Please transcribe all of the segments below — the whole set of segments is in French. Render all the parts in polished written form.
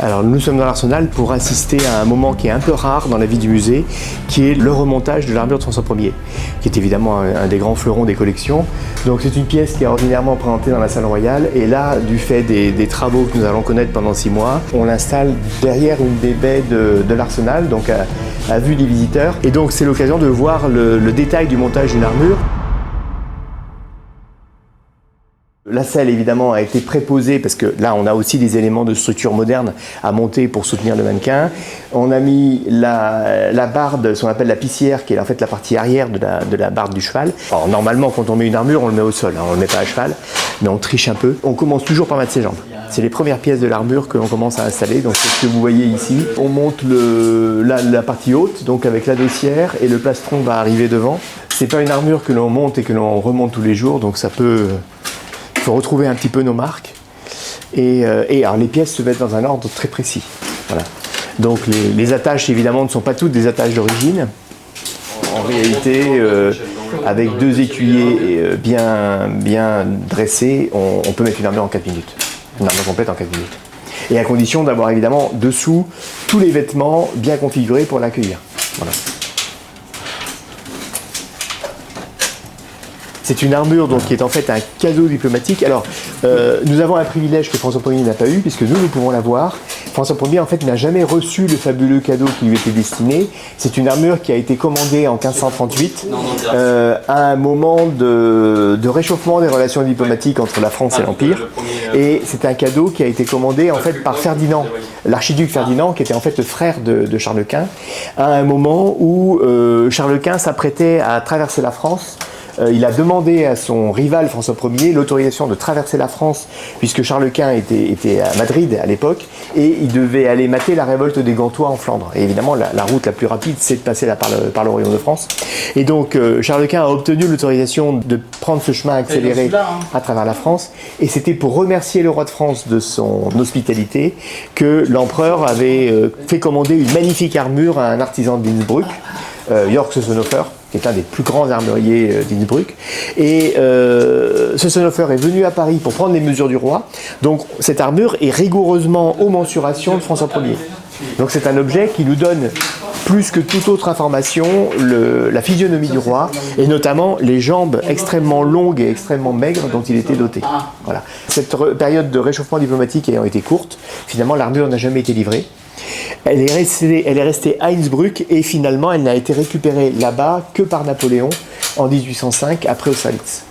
Alors nous sommes dans l'Arsenal pour assister à un moment qui est un peu rare dans la vie du musée, qui est le remontage de l'armure de François Ier, qui est évidemment un des grands fleurons des collections. Donc c'est une pièce qui est ordinairement présentée dans la salle royale, et là, du fait des travaux que nous allons connaître pendant 6 mois, on l'installe derrière une des baies de l'Arsenal, donc à vue des visiteurs. Et donc c'est l'occasion de voir le détail du montage d'une armure. La selle évidemment a été préposée parce que là on a aussi des éléments de structure moderne à monter pour soutenir le mannequin. On a mis la barde, ce qu'on appelle la pissière, qui est en fait la partie arrière de la barde du cheval. Alors normalement quand on met une armure on le met au sol, on ne le met pas à cheval, mais on triche un peu. On commence toujours par mettre ses jambes. C'est les premières pièces de l'armure que l'on commence à installer, donc c'est ce que vous voyez ici. On monte la partie haute, donc avec la dossière, et le plastron va arriver devant. C'est pas une armure que l'on monte et que l'on remonte tous les jours, donc ça peut... Il faut retrouver un petit peu nos marques. Et alors les pièces se mettent dans un ordre très précis. Voilà. Donc les attaches évidemment ne sont pas toutes des attaches d'origine. En réalité, avec 2 écuyers bien dressés, on peut mettre une armure en 4 minutes. Une armure complète en 4 minutes. Et à condition d'avoir évidemment dessous tous les vêtements bien configurés pour l'accueillir. Voilà. C'est une armure donc, qui est en fait un cadeau diplomatique. Alors, nous avons un privilège que François Ier n'a pas eu, puisque nous pouvons l'avoir. François Ier, en fait, n'a jamais reçu le fabuleux cadeau qui lui était destiné. C'est une armure qui a été commandée en 1538, à un moment de réchauffement des relations diplomatiques entre la France et l'Empire. Et c'est un cadeau qui a été commandé, en fait, par Ferdinand, l'archiduc Ferdinand, qui était en fait le frère de Charles Quint, à un moment où Charles Quint s'apprêtait à traverser la France. Il a demandé à son rival François Ier l'autorisation de traverser la France, puisque Charles Quint était à Madrid à l'époque, et il devait aller mater la révolte des Gantois en Flandre. Et évidemment, la route la plus rapide, c'est de passer là par le royaume de France. Et donc, Charles Quint a obtenu l'autorisation de prendre ce chemin accéléré à travers la France, et c'était pour remercier le roi de France de son hospitalité que l'empereur avait fait commander une magnifique armure à un artisan d'Innsbruck, Jörg Sossenhofer, qui est un des plus grands armuriers d'Innsbruck. Et Sossenhofer est venu à Paris pour prendre les mesures du roi. Donc cette armure est rigoureusement aux mensurations de François Ier. Donc c'est un objet qui nous donne, plus que toute autre information, la physionomie du roi, et notamment les jambes extrêmement longues et extrêmement maigres dont il était doté. Voilà. Cette période de réchauffement diplomatique ayant été courte, finalement l'armure n'a jamais été livrée. Elle est restée à Innsbruck et finalement elle n'a été récupérée là-bas que par Napoléon en 1805 après Austerlitz.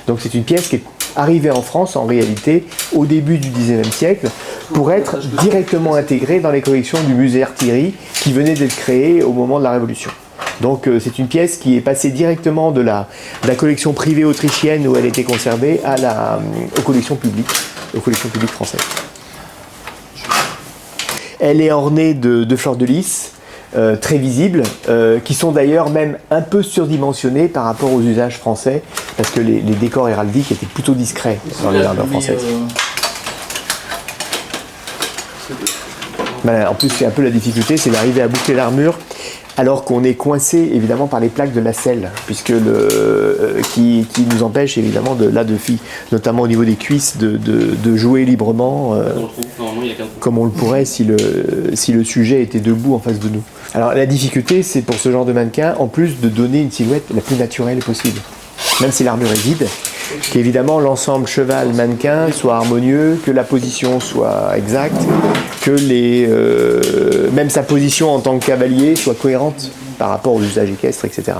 Donc c'est une pièce qui est arrivée en France en réalité au début du XIXe siècle pour être directement intégrée dans les collections du musée Artillerie qui venait d'être créé au moment de la Révolution. Donc c'est une pièce qui est passée directement de la collection privée autrichienne où elle était conservée aux collections publiques françaises. Elle est ornée de fleurs de lys, très visibles, qui sont d'ailleurs même un peu surdimensionnées par rapport aux usages français, parce que les décors héraldiques étaient plutôt discrets dans les armures françaises. Voilà, en plus, c'est un peu la difficulté, c'est d'arriver à boucler l'armure, alors qu'on est coincé évidemment par les plaques de nacelle, puisque qui nous empêche évidemment notamment au niveau des cuisses de jouer librement comme on le pourrait si le sujet était debout en face de nous. Alors la difficulté, c'est pour ce genre de mannequin, en plus de donner une silhouette la plus naturelle possible, même si l'armure est vide, qu'évidemment l'ensemble cheval-mannequin soit harmonieux, que la position soit exacte, que même sa position en tant que cavalier soit cohérente par rapport aux usages équestres, etc.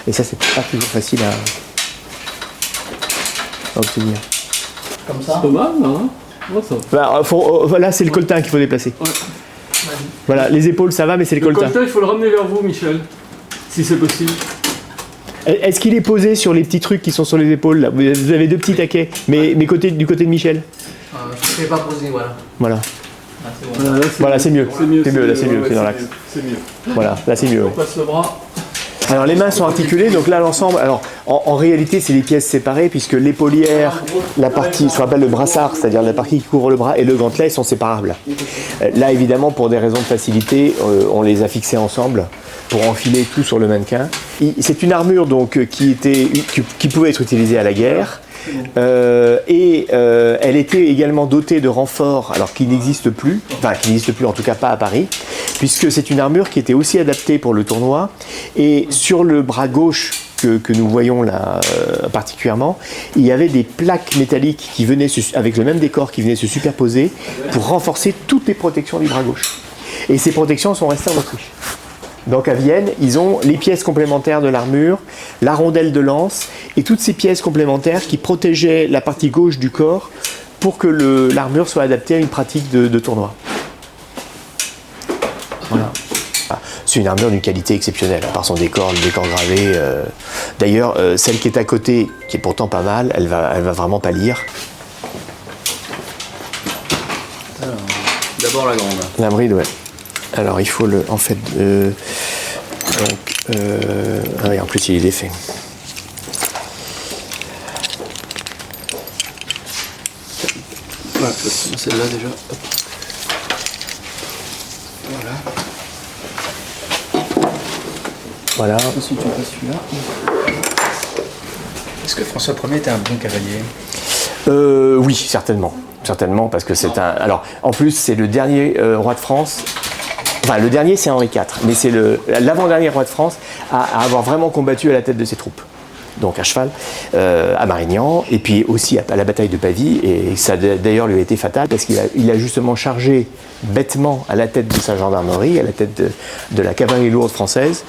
Et ça, c'est pas toujours facile à obtenir. Comme ça. C'est pas mal, hein. Là, c'est le colletin qu'il faut déplacer. Ouais. Voilà, les épaules, ça va, mais c'est le colletin. Le colletin, il faut le ramener vers vous, Michel, si c'est possible. Est-ce qu'il est posé sur les petits trucs qui sont sur les épaules là? Vous avez 2 petits taquets, mais du côté de Michel. Je ne l'ai pas posé, voilà. Voilà. Ah, c'est bon. Voilà, c'est mieux. C'est mieux, là, c'est mieux, c'est dans l'axe. C'est mieux. Voilà, là, c'est mieux. On passe le bras. Alors les mains sont articulées, donc là l'ensemble, alors en réalité c'est des pièces séparées puisque l'épaulière, la partie, ce qu'on appelle le brassard, c'est-à-dire la partie qui couvre le bras et le gantelet sont séparables. Là évidemment pour des raisons de facilité, on les a fixés ensemble pour enfiler tout sur le mannequin. C'est une armure donc qui pouvait être utilisée à la guerre, Elle était également dotée de renforts, alors qui n'existent plus, enfin qui n'existent plus en tout cas pas à Paris, puisque c'est une armure qui était aussi adaptée pour le tournoi. Et sur le bras gauche que nous voyons là particulièrement, il y avait des plaques métalliques qui venaient avec le même décor qui venaient se superposer pour renforcer toutes les protections du bras gauche. Et ces protections sont restées en Autriche. Donc à Vienne, ils ont les pièces complémentaires de l'armure, la rondelle de lance et toutes ces pièces complémentaires qui protégeaient la partie gauche du corps pour que l'armure soit adaptée à une pratique de tournoi. Voilà. C'est une armure d'une qualité exceptionnelle, par son décor, le décor gravé. D'ailleurs, celle qui est à côté, qui est pourtant pas mal, elle va vraiment pâlir. D'abord la grande. La bride, ouais. Alors il faut en fait, ah oui, en plus il est défait. Voilà, celle-là déjà. Hop. Voilà. Ensuite tu passes celui-là. Est-ce que François Ier était un bon cavalier? Oui, certainement. Certainement, parce que c'est un... Alors, en plus, c'est le dernier roi de France. Enfin, le dernier, c'est Henri IV, mais c'est l'avant-dernier roi de France à avoir vraiment combattu à la tête de ses troupes. Donc à cheval, à Marignan, et puis aussi à la bataille de Pavie, et ça d'ailleurs lui a été fatal, parce qu'il a justement chargé bêtement à la tête de sa gendarmerie, à la tête de la cavalerie lourde française,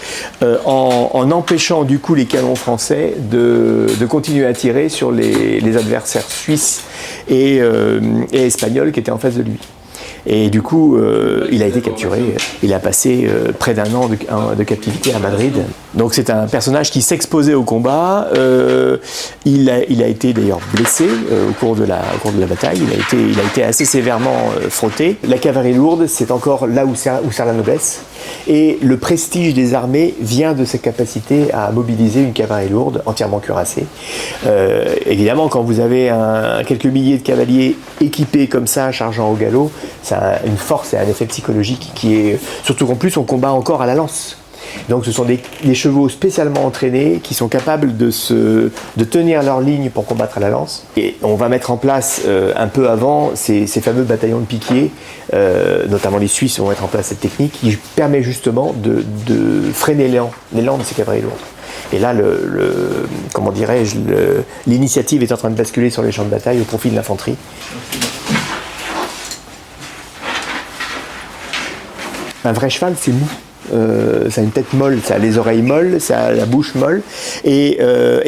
en empêchant du coup les canons français de continuer à tirer sur les adversaires suisses et espagnols qui étaient en face de lui. Et du coup, il a été capturé. Il a passé près d'un an de captivité à Madrid. Donc c'est un personnage qui s'exposait au combat. Il a été d'ailleurs blessé au cours de la bataille. Il a été assez sévèrement frotté. La cavalerie lourde, c'est encore là où sert la noblesse. Et le prestige des armées vient de sa capacité à mobiliser une cavalerie lourde entièrement cuirassée. Évidemment, quand vous avez quelques milliers de cavaliers équipés comme ça, chargeant au galop, ça a une force et un effet psychologique qui est... Surtout qu'en plus, on combat encore à la lance. Donc ce sont des chevaux spécialement entraînés qui sont capables de tenir leur ligne pour combattre à la lance. Et on va mettre en place un peu avant ces fameux bataillons de piquiers, notamment les Suisses vont mettre en place cette technique qui permet justement de freiner l'élan de ces cavaleries lourdes. Et là, comment dirais-je, l'initiative est en train de basculer sur les champs de bataille au profit de l'infanterie. Un vrai cheval, c'est mou. Ça a une tête molle, ça a les oreilles molles, ça a la bouche molle. Et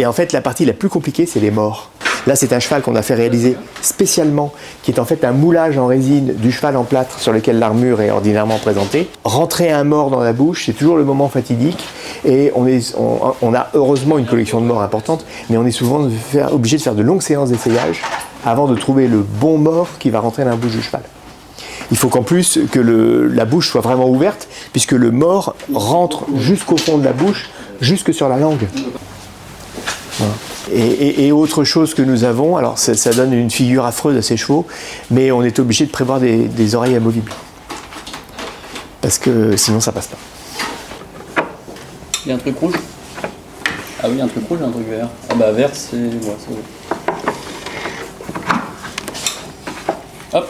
en fait, la partie la plus compliquée, c'est les mors. Là, c'est un cheval qu'on a fait réaliser spécialement, qui est en fait un moulage en résine du cheval en plâtre sur lequel l'armure est ordinairement présentée. Rentrer un mors dans la bouche, c'est toujours le moment fatidique. Et on a heureusement une collection de morts importante, mais on est souvent obligé de faire de longues séances d'essayage avant de trouver le bon mors qui va rentrer dans la bouche du cheval. Il faut qu'en plus que la bouche soit vraiment ouverte, puisque le mors rentre jusqu'au fond de la bouche, jusque sur la langue. Voilà. Et autre chose que nous avons, alors ça donne une figure affreuse à ces chevaux, mais on est obligé de prévoir des oreilles amovibles. Parce que sinon ça passe pas. Il y a un truc rouge? Ah oui, un truc rouge et un truc vert. Ah bah vert c'est... Ouais, c'est bon. Hop.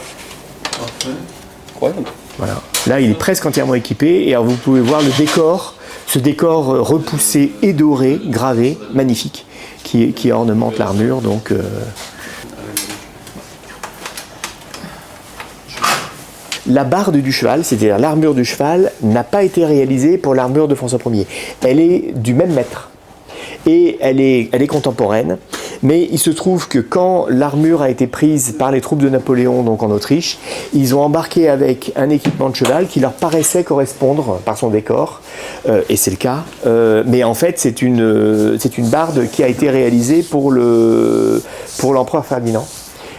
Incroyable. Voilà. Là, il est presque entièrement équipé, et alors vous pouvez voir le décor, ce décor repoussé et doré, gravé, magnifique, qui ornemente l'armure. Donc, la barde du cheval, c'est-à-dire l'armure du cheval, n'a pas été réalisée pour l'armure de François Ier. Elle est du même maître. Et elle est contemporaine, mais il se trouve que quand l'armure a été prise par les troupes de Napoléon, donc en Autriche, ils ont embarqué avec un équipement de cheval qui leur paraissait correspondre par son décor, et c'est le cas, mais en fait c'est une barde qui a été réalisée pour l'empereur Ferdinand,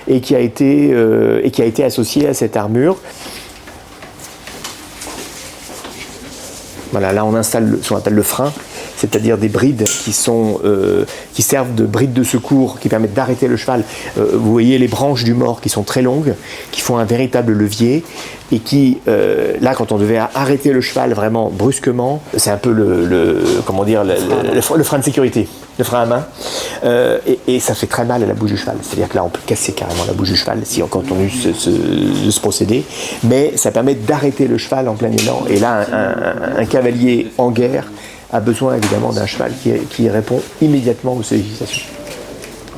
et qui a été associée à cette armure. Voilà, là on installe ce qu'on appelle le frein. c'est-à-dire des brides qui servent de brides de secours, qui permettent d'arrêter le cheval. Vous voyez les branches du mors qui sont très longues, qui font un véritable levier, et qui, là, quand on devait arrêter le cheval vraiment brusquement, c'est un peu le frein de sécurité, le frein à main, et ça fait très mal à la bouche du cheval. C'est-à-dire que là, on peut casser carrément la bouche du cheval quand on use ce procédé, mais ça permet d'arrêter le cheval en plein élan. Et là, un cavalier en guerre a besoin évidemment d'un cheval qui répond immédiatement aux sollicitations.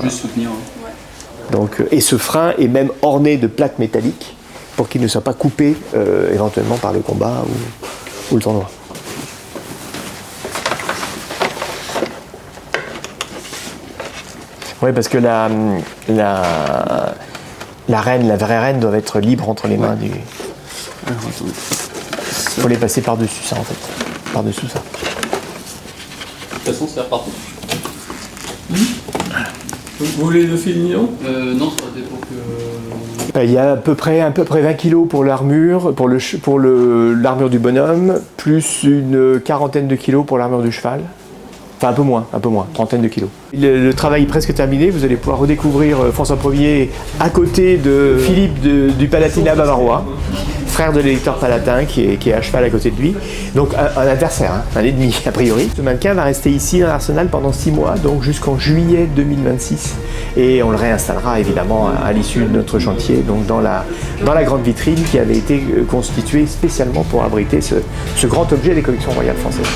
Juste soutenir. Hein. Donc, et ce frein est même orné de plaques métalliques pour qu'il ne soit pas coupé éventuellement par le combat ou le tournoi. Oui, parce que la reine, la vraie reine, doit être libre entre les mains du... Alors, attendez. Il faut les passer par-dessus ça, en fait. Par-dessous ça. De toute façon, c'est reparti. Vous voulez le fil nylon? Non, ça aurait été pour que... Il y a à peu près 20 kg pour l'armure, pour l'armure du bonhomme, plus une quarantaine de kilos pour l'armure du cheval. Enfin un peu moins, trentaine de kilos. Le travail est presque terminé, vous allez pouvoir redécouvrir François Ier à côté de Philippe du Palatinat bavarois, frère de l'électeur palatin qui est à cheval à côté de lui. Donc un adversaire, hein, un ennemi a priori. Ce mannequin va rester ici dans l'arsenal pendant 6 mois, donc jusqu'en juillet 2026. Et on le réinstallera évidemment à l'issue de notre chantier, donc dans la grande vitrine qui avait été constituée spécialement pour abriter ce grand objet des collections royales françaises.